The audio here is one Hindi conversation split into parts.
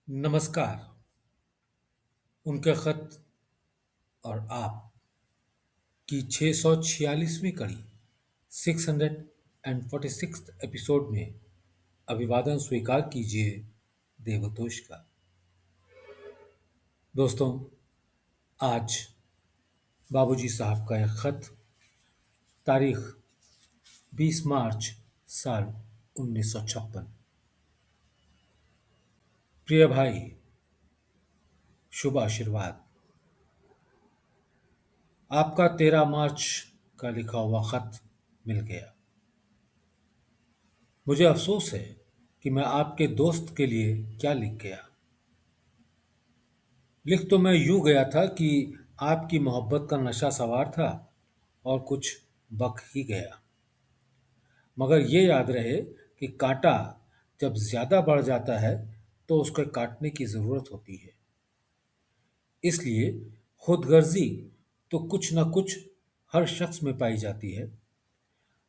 नमस्कार। उनके खत और आप की 646वीं कड़ी 646th एपिसोड में अभिवादन स्वीकार कीजिए देवतोष का। दोस्तों, आज बाबूजी साहब का एक खत, तारीख 20 मार्च साल 1956। प्रिय भाई, शुभ आशीर्वाद। आपका 13 मार्च का लिखा हुआ खत मिल गया। मुझे अफसोस है कि मैं आपके दोस्त के लिए क्या लिख गया। लिख तो मैं यूं गया था कि आपकी मोहब्बत का नशा सवार था और कुछ बक ही गया। मगर ये याद रहे कि कांटा जब ज्यादा बढ़ जाता है तो उसको काटने की जरूरत होती है। इसलिए खुदगर्जी तो कुछ न कुछ हर शख्स में पाई जाती है,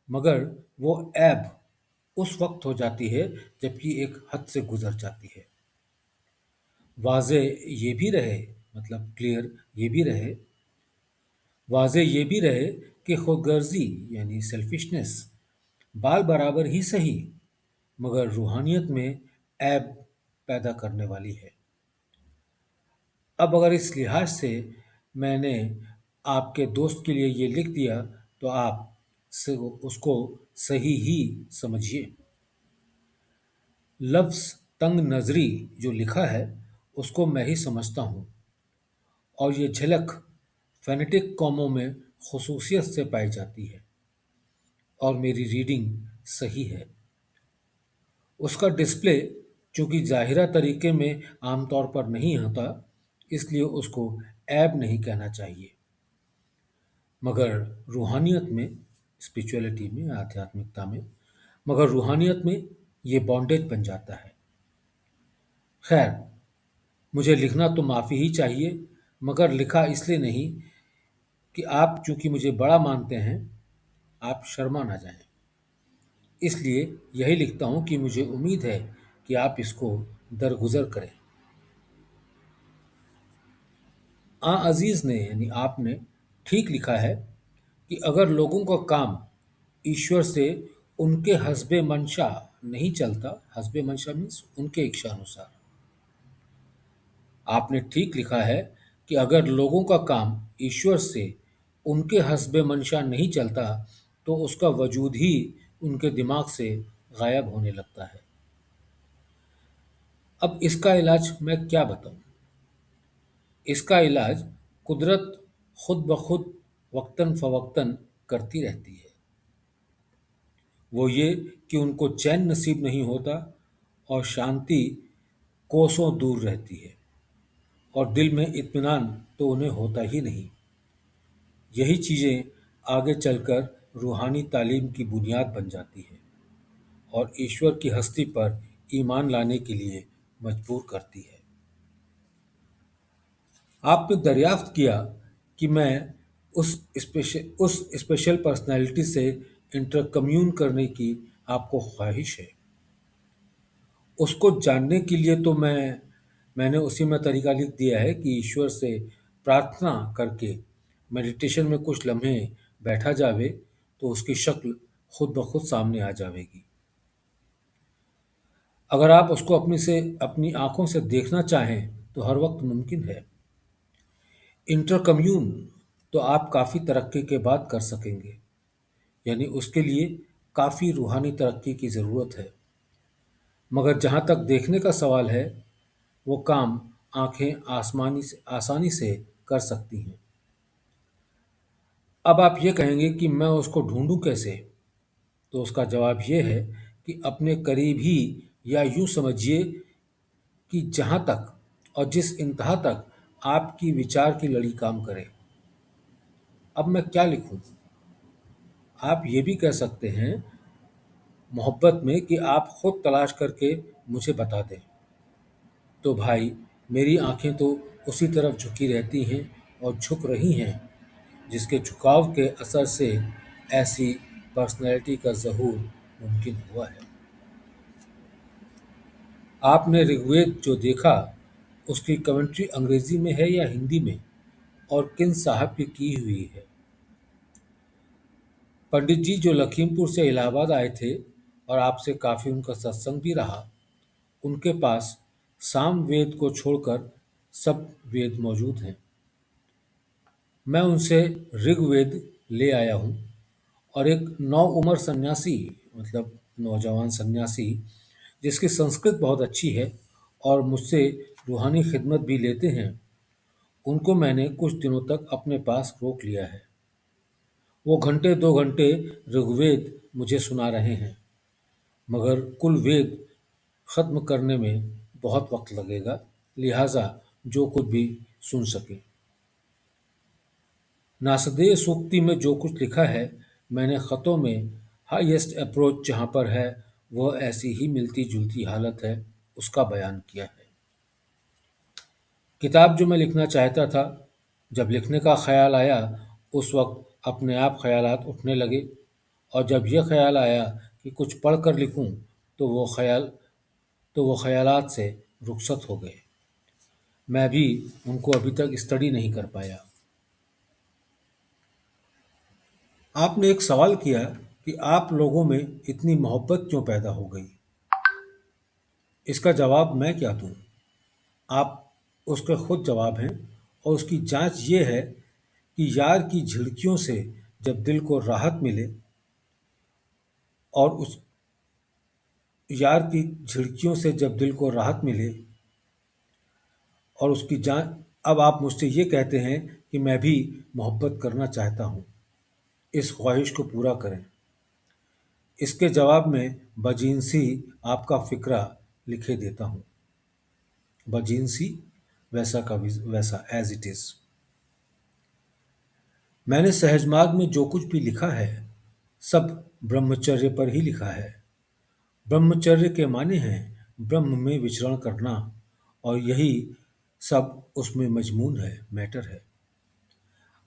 मगर वो ऐब उस वक्त हो जाती है जबकि एक हद से गुजर जाती है। वाज़े ये भी रहे, मतलब क्लियर ये भी रहे, वाज़े ये भी रहे कि खुदगर्जी यानी सेल्फिशनेस बाल बराबर ही सही, मगर रूहानियत में ऐब पैदा करने वाली है। अब अगर इस लिहाज से मैंने आपके दोस्त के लिए ये लिख दिया तो आप उसको सही ही समझिए। लफ्ज़ तंग नज़री जो लिखा है उसको मैं ही समझता हूँ, और ये झलक फ़ोनेटिक कॉमों में ख़ुसूसियत से पाई जाती है, और मेरी रीडिंग सही है। उसका डिस्प्ले चूंकि ज़ाहिरा तरीके में आमतौर पर नहीं होता, इसलिए उसको ऐब नहीं कहना चाहिए, मगर रूहानियत में, स्पिरिचुअलिटी में, आध्यात्मिकता में, मगर रूहानियत में ये बॉन्डेज बन जाता है। खैर, मुझे लिखना तो माफ़ी ही चाहिए, मगर लिखा इसलिए नहीं कि आप चूंकि मुझे बड़ा मानते हैं, आप शर्मा ना जाएं। इसलिए यही लिखता हूँ कि मुझे उम्मीद है कि आप इसको दरगुजर करें। अजीज़ ने यानी आपने ठीक लिखा है कि अगर लोगों का काम ईश्वर से उनके हस्बे मंशा नहीं चलता, हस्बे मंशा मीन्स उनके इच्छा अनुसार। आपने ठीक लिखा है कि अगर लोगों का काम ईश्वर से उनके हस्बे मंशा नहीं चलता तो उसका वजूद ही उनके दिमाग से गायब होने लगता है। अब इसका इलाज मैं क्या बताऊं? इसका इलाज कुदरत खुद ब खुद वक्तन फ़वक्तन करती रहती है। वो ये कि उनको चैन नसीब नहीं होता और शांति कोसों दूर रहती है, और दिल में इत्मीनान तो उन्हें होता ही नहीं। यही चीज़ें आगे चलकर रूहानी तालीम की बुनियाद बन जाती है और ईश्वर की हस्ती पर ईमान लाने के लिए मजबूर करती है। आपने दरियाफ्त किया कि मैं उस स्पेशल पर्सनैलिटी से इंटरकम्यून करने की आपको ख्वाहिश है। उसको जानने के लिए तो मैंने उसी में तरीका लिख दिया है कि ईश्वर से प्रार्थना करके मेडिटेशन में कुछ लम्हे बैठा जावे तो उसकी शक्ल खुद ब खुद सामने आ जाएगी। अगर आप उसको अपनी आंखों से देखना चाहें तो हर वक्त मुमकिन है। इंटरकम्यून तो आप काफ़ी तरक्की के बाद कर सकेंगे, यानी उसके लिए काफ़ी रूहानी तरक्की की ज़रूरत है। मगर जहाँ तक देखने का सवाल है, वो काम आंखें आसानी से कर सकती हैं। अब आप ये कहेंगे कि मैं उसको ढूंढूं कैसे? तो उसका जवाब ये है कि अपने करीब ही, या यूं समझिए कि जहाँ तक और जिस इंतहा तक आपकी विचार की लड़ी काम करे। अब मैं क्या लिखूं? आप ये भी कह सकते हैं मोहब्बत में कि आप खुद तलाश करके मुझे बता दें। तो भाई, मेरी आंखें तो उसी तरफ झुकी रहती हैं और झुक रही हैं जिसके झुकाव के असर से ऐसी पर्सनैलिटी का ज़हूर मुमकिन हुआ है। आपने ऋग्वेद जो देखा उसकी कमेंट्री अंग्रेजी में है या हिंदी में, और किन साहब की हुई है? पंडित जी जो लखीमपुर से इलाहाबाद आए थे और आपसे काफ़ी उनका सत्संग भी रहा, उनके पास साम वेद को छोड़कर सब वेद मौजूद हैं। मैं उनसे ऋग्वेद ले आया हूँ, और एक नौउमर सन्यासी, मतलब नौजवान सन्यासी, जिसकी संस्कृत बहुत अच्छी है और मुझसे रूहानी खिदमत भी लेते हैं, उनको मैंने कुछ दिनों तक अपने पास रोक लिया है। वो घंटे 2 घंटे ऋग्वेद मुझे सुना रहे हैं, मगर कुल वेद खत्म करने में बहुत वक्त लगेगा, लिहाजा जो कुछ भी सुन सके। नासदेह सूक्ति में जो कुछ लिखा है, मैंने ख़तों में हाईएस्ट अप्रोच जहाँ पर है वह ऐसी ही मिलती जुलती हालत है उसका बयान किया है। किताब जो मैं लिखना चाहता था, जब लिखने का ख्याल आया उस वक्त अपने आप ख्यालात उठने लगे, और जब यह ख्याल आया कि कुछ पढ़ कर लिखूं तो वो ख्यालात से रुखसत हो गए। मैं भी उनको अभी तक स्टडी नहीं कर पाया। आपने एक सवाल किया कि आप लोगों में इतनी मोहब्बत क्यों पैदा हो गई। इसका जवाब मैं क्या दूं? आप उसके खुद जवाब हैं, और उसकी जांच ये है कि यार की झिड़कियों से जब दिल को राहत मिले, और उस यार की झिड़कियों से जब दिल को राहत मिले और उसकी जांच। अब आप मुझसे ये कहते हैं कि मैं भी मोहब्बत करना चाहता हूँ, इस ख्वाहिश को पूरा करें। इसके जवाब में बजीनसी आपका फ़िक्रा लिखे देता हूँ। बजीनसी वैसा का वैसा एज इट इज़। मैंने सहजमार्ग में जो कुछ भी लिखा है सब ब्रह्मचर्य पर ही लिखा है। ब्रह्मचर्य के माने हैं ब्रह्म में विचरण करना, और यही सब उसमें मजमून है, मैटर है।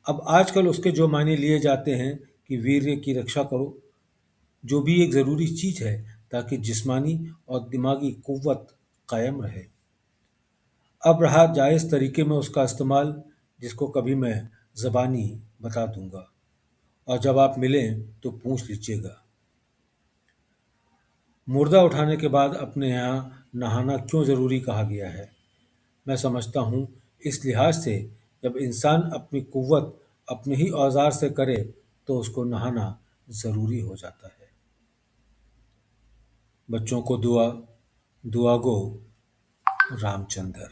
अब आजकल उसके जो मायने लिए जाते हैं कि वीर्य की रक्षा करो, जो भी एक ज़रूरी चीज़ है ताकि जिस्मानी और दिमागी कुव्वत कायम रहे। अब रहा जायज़ तरीके में उसका इस्तेमाल, जिसको कभी मैं ज़बानी बता दूंगा, और जब आप मिलें तो पूछ लीजिएगा। मुर्दा उठाने के बाद अपने यहाँ नहाना क्यों ज़रूरी कहा गया है? मैं समझता हूँ इस लिहाज से, जब इंसान अपनी कुव्वत अपने ही औजार से करे तो उसको नहाना ज़रूरी हो जाता है। बच्चों को दुआ, दुआ गो, रामचंद्र।